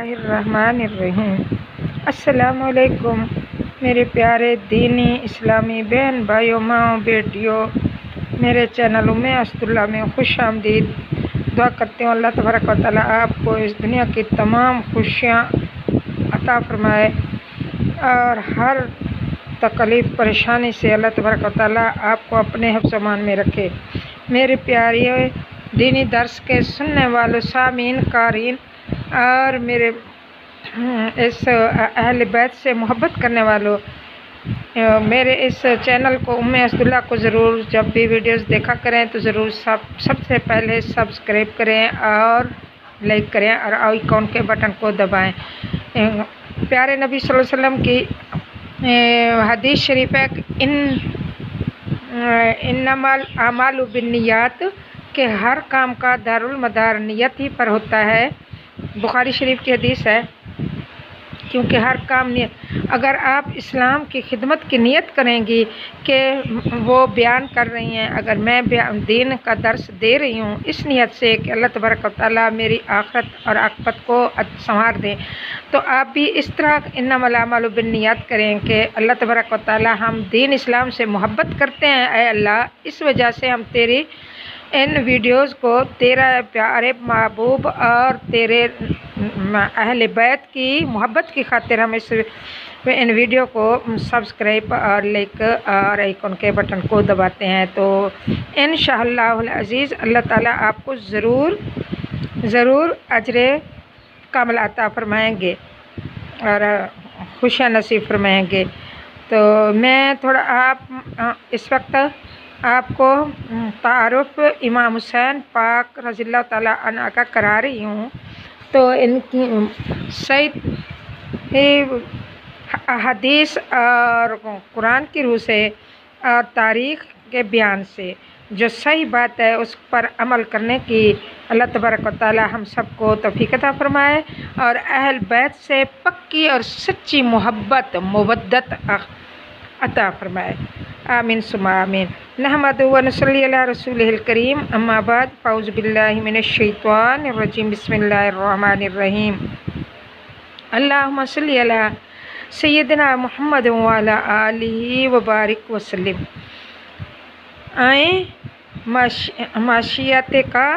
الرحمن الرحیم۔ السلام علیکم میرے پیارے دینی اسلامی بہن بھائیوں، ماں بیٹیوں، میرے چینل میں اسداللہ میں خوش آمدید۔ دعا کرتے ہوں اللہ تبارک و تعالیٰ آپ کو اس دنیا کی تمام خوشیاں عطا فرمائے اور ہر تکلیف پریشانی سے اللہ تبارک و تعالیٰ آپ کو اپنے حفظ و امان میں رکھے۔ میرے پیارے دینی درس کے سننے والوں، سامعین، قارئین اور میرے اس اہل بیت سے محبت کرنے والوں، میرے اس چینل کو اسداللہ کو ضرور جب بھی ویڈیوز دیکھا کریں تو ضرور سب سے پہلے سبسکرائب کریں اور لائک کریں اور آئیکن کے بٹن کو دبائیں۔ پیارے نبی صلی اللہ علیہ وسلم کی حدیث شریف ہے انما الاعمال بالنیات، کہ ہر کام کا دارالمدار نیت ہی پر ہوتا ہے۔ بخاری شریف کی حدیث ہے، کیونکہ ہر کام نیت، اگر آپ اسلام کی خدمت کی نیت کریں گی کہ وہ بیان کر رہی ہیں، اگر میں دین کا درس دے رہی ہوں اس نیت سے کہ اللہ تبارک و تعالیٰ میری آخرت اور عاقبت کو سنوار دیں، تو آپ بھی اس طرح انما الاعمال بالنیات کریں کہ اللہ تبارک و تعالیٰ ہم دین اسلام سے محبت کرتے ہیں، اے اللہ اس وجہ سے ہم تیری ان ویڈیوز کو تیرا پیارے محبوب اور تیرے اہل بیت کی محبت کی خاطر ہم ان ویڈیو کو سبسکرائب اور لائک اور آئیکن کے بٹن کو دباتے ہیں، تو انشاءاللہ العزیز اللہ تعالیٰ آپ کو ضرور اجر کامل عطا فرمائیں گے اور خوشیاں نصیب فرمائیں گے۔ تو میں تھوڑا اس وقت آپ کو تعارف امام حسین پاک رضی اللہ تعالیٰ عنہ کا کرا رہی ہوں، تو ان کی صحیح حدیث اور قرآن کی روح سے اور تاریخ کے بیان سے جو صحیح بات ہے اس پر عمل کرنے کی اللہ تبارک و تعالیٰ ہم سب کو توفیق عطا فرمائے اور اہل بیت سے پکی اور سچی محبت مودت عطا فرمائے، آمین ثم آمین۔ نحمدہ و نصلی علی رسولہ الکریم، اما بعد، اعوذ باللہ من الشیطان الرجیم، بسم اللہ الرحمن الرحیم۔ اللہم صلی علی سیدنا محمد وعلی آلہ وبارک وسلم۔ آئیں معاشیت کا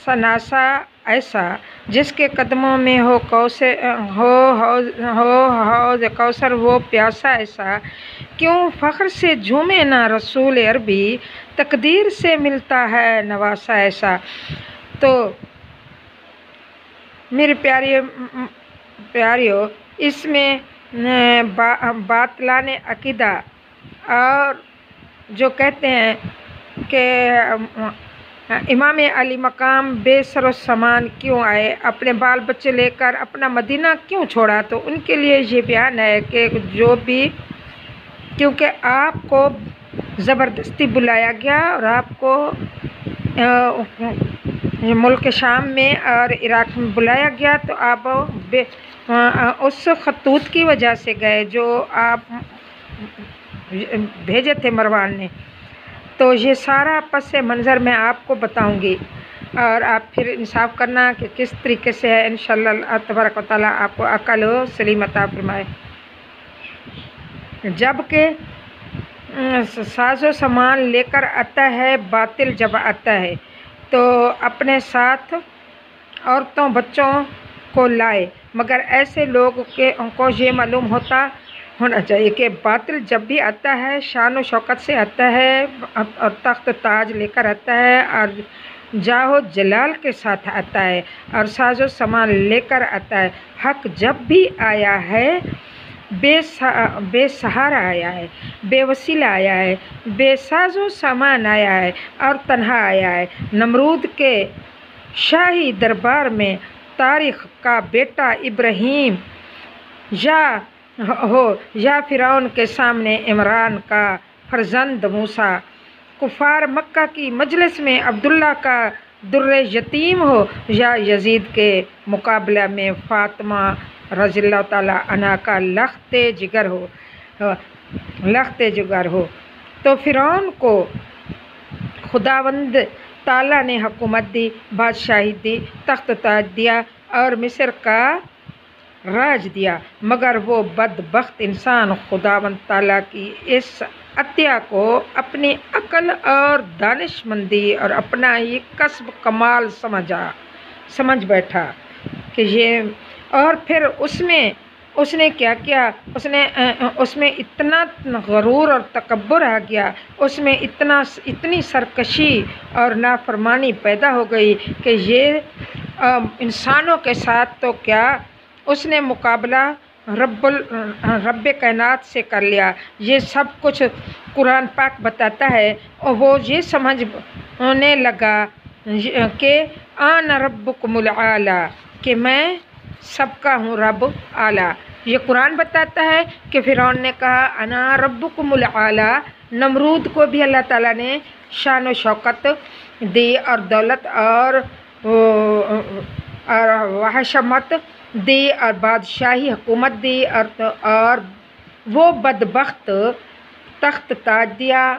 ثناسا ایسا جس کے قدموں میں ہو حوض کوثر، وہ پیاسا ایسا کیوں فخر سے جھومے نہ رسول عربی، تقدیر سے ملتا ہے نواسا ایسا۔ تو میرے پیاریوں، اس میں باطلان عقیدہ اور جو کہتے ہیں کہ امام علی مقام بے سر و سامان کیوں آئے، اپنے بال بچے لے کر اپنا مدینہ کیوں چھوڑا، تو ان کے لیے یہ بیان ہے کہ جو بھی، کیونکہ آپ کو زبردستی بلایا گیا اور آپ کو ملک شام میں اور عراق میں بلایا گیا، تو آپ اس خطوط کی وجہ سے گئے جو آپ بھیجے تھے مروان نے۔ تو یہ سارا پس منظر میں آپ کو بتاؤں گی اور آپ پھر انصاف کرنا کہ کس طریقے سے ہے، انشاءاللہ اللہ تبارک و تعالیٰ آپ کو عقل و سلیم عطا فرمائے۔ جب کہ ساز و سامان لے کر آتا ہے باطل، جب آتا ہے تو اپنے ساتھ عورتوں بچوں کو لائے، مگر ایسے لوگ کو یہ معلوم ہونا چاہیے کہ باطل جب بھی آتا ہے شان و شوکت سے آتا ہے اور تخت تاج لے کر آتا ہے اور جاہ و جلال کے ساتھ آتا ہے اور ساز و سامان لے کر آتا ہے۔ حق جب بھی آیا ہے بے سہارا آیا ہے، بے وسیلہ آیا ہے، بے ساز و سامان آیا ہے اور تنہا آیا ہے۔ نمرود کے شاہی دربار میں تاریخ کا بیٹا ابراہیم یا فرعون کے سامنے عمران کا فرزند موسیٰ، کفار مکہ کی مجلس میں عبداللہ کا در یتیم ہو، یا یزید کے مقابلہ میں فاطمہ رضی اللہ تعالیٰ عنہ کا لخت جگر ہو، تو فرعون کو خداوند تعالیٰ نے حکومت دی، بادشاہی دی، تخت تاج دیا اور مصر کا راج دیا، مگر وہ بدبخت انسان خداوند تعالیٰ کی اس عطیہ کو اپنی عقل اور دانش مندی اور اپنا ہی کسب کمال سمجھ بیٹھا کہ یہ، اور پھر اس نے کیا کیا، اس میں اتنا غرور اور تکبر آ گیا، اس میں اتنی سرکشی اور نافرمانی پیدا ہو گئی کہ یہ انسانوں کے ساتھ تو کیا، اس نے مقابلہ رب کائنات سے کر لیا۔ یہ سب کچھ قرآن پاک بتاتا ہے، اور وہ یہ سمجھنے لگا کہ آنا ربکم الاعلی، کہ میں سب کا ہوں رب اعلیٰ۔ یہ قرآن بتاتا ہے کہ فرعون نے کہا انا ربکم الاعلی۔ نمرود کو بھی اللہ تعالیٰ نے شان و شوکت دی اور دولت اور وحشمت دی اور بادشاہی حکومت دی، اور وہ بدبخت تخت تاج دیا،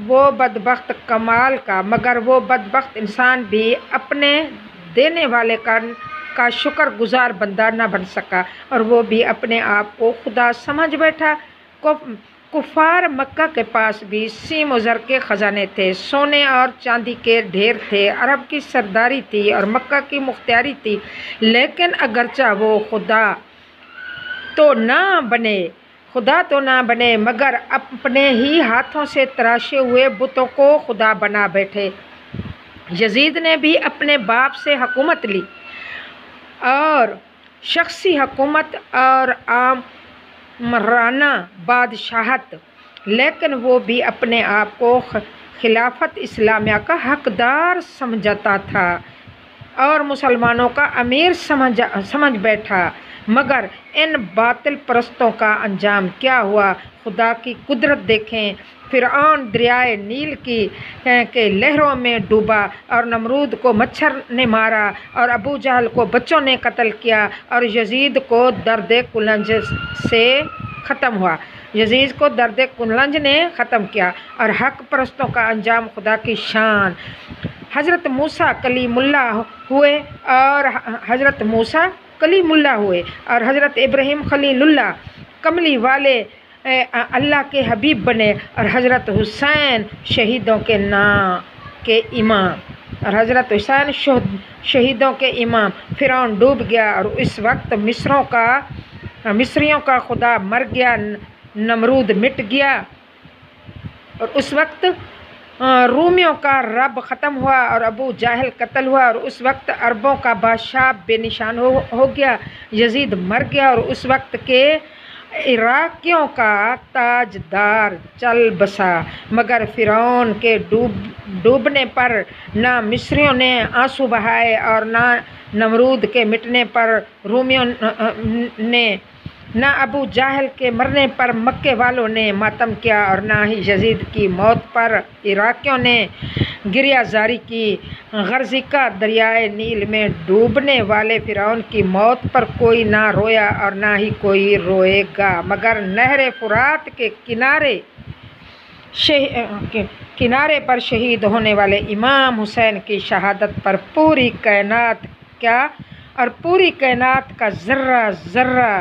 وہ بدبخت کمال کا، مگر وہ بدبخت انسان بھی اپنے دینے والے کا شکر گزار بندہ نہ بن سکا، اور وہ بھی اپنے آپ کو خدا سمجھ بیٹھا۔ کفار مکہ کے پاس بھی سیم و زر کے خزانے تھے، سونے اور چاندی کے ڈھیر تھے، عرب کی سرداری تھی اور مکہ کی مختاری تھی، لیکن اگرچہ وہ خدا تو نہ بنے مگر اپنے ہی ہاتھوں سے تراشے ہوئے بتوں کو خدا بنا بیٹھے۔ یزید نے بھی اپنے باپ سے حکومت لی، اور شخصی حکومت اور آمرانہ بادشاہت، لیکن وہ بھی اپنے آپ کو خلافت اسلامیہ کا حقدار سمجھتا تھا اور مسلمانوں کا امیر سمجھ بیٹھا، مگر ان باطل پرستوں کا انجام کیا ہوا، خدا کی قدرت دیکھیں۔ فرعون دریائے نیل کے لہروں میں ڈوبا، اور نمرود کو مچھر نے مارا، اور ابو جہل کو بچوں نے قتل کیا، اور یزید کو درد کلنج سے ختم کیا، اور حق پرستوں کا انجام خدا کی شان۔ حضرت موسیٰ کلیم اللہ ہوئے، اور حضرت ابراہیم خلیل اللہ کملی والے اللہ کے حبیب بنے، اور حضرت حسین شہیدوں کے امام۔ فرعون ڈوب گیا، اور اس وقت مصریوں کا خدا مر گیا، نمرود مٹ گیا، اور اس وقت رومیوں کا رب ختم ہوا، اور ابو جہل قتل ہوا، اور اس وقت عربوں کا بادشاہ بے نشان ہو گیا، یزید مر گیا، اور اس وقت کے عراقیوں کا تاجدار چل بسا، مگر فرعون کے ڈوبنے پر نہ مصریوں نے آنسو بہائے، اور نہ نمرود کے مٹنے پر رومیوں نے، نہ ابو جہل کے مرنے پر مکے والوں نے ماتم کیا، اور نہ ہی یزید کی موت پر عراقیوں نے گریہ زاری کی۔ غرضیکا دریائے نیل میں ڈوبنے والے فرعون کی موت پر کوئی نہ رویا اور نہ ہی کوئی روئے گا، مگر نہر فرات کے کنارے پر شہید ہونے والے امام حسین کی شہادت پر پوری کائنات کا ذرہ ذرہ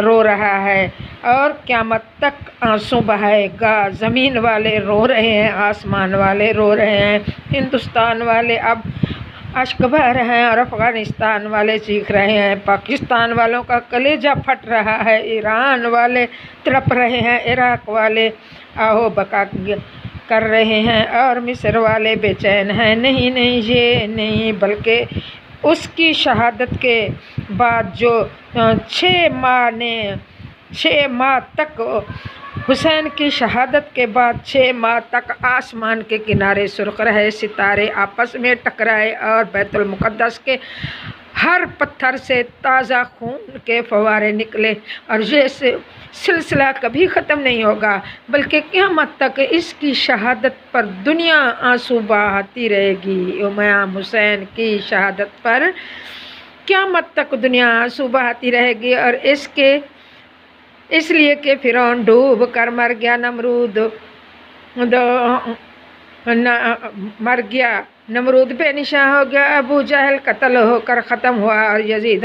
رو رہا ہے، اور قیامت تک آنسو بہائے گا۔ زمین والے رو رہے ہیں، آسمان والے رو رہے ہیں، ہندوستان والے اب اشک بہہ رہے ہیں، اور افغانستان والے چیخ رہے ہیں، پاکستان والوں کا کلیجہ پھٹ رہا ہے، ایران والے تڑپ رہے ہیں، عراق والے آہو بکا کر رہے ہیں، اور مصر والے بے چین ہیں۔ نہیں یہ نہیں، بلکہ اس کی شہادت کے بعد جو 6 ماہ تک، حسین کی شہادت کے بعد 6 ماہ تک آسمان کے کنارے سرخ رہے، ستارے آپس میں ٹکرائے، اور بیت المقدس کے ہر پتھر سے تازہ خون کے فوارے نکلے، اور یہ سلسلہ کبھی ختم نہیں ہوگا، بلکہ قیامت تک اس کی شہادت پر دنیا آنسو بہاتی رہے گی۔ امام حسین کی شہادت پر قیامت تک دنیا آنسو بہاتی رہے گی، اور اس لیے کہ فرعون ڈوب کر مر گیا، نمرود مر گیا، نمرود بے نشان ہو گیا، ابو جہل قتل ہو کر ختم ہوا، اور یزید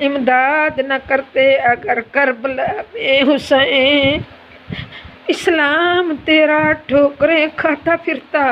امداد نہ کرتے اگر کربلا میں حسین، اسلام تیرا ٹھوکریں کھاتا پھرتا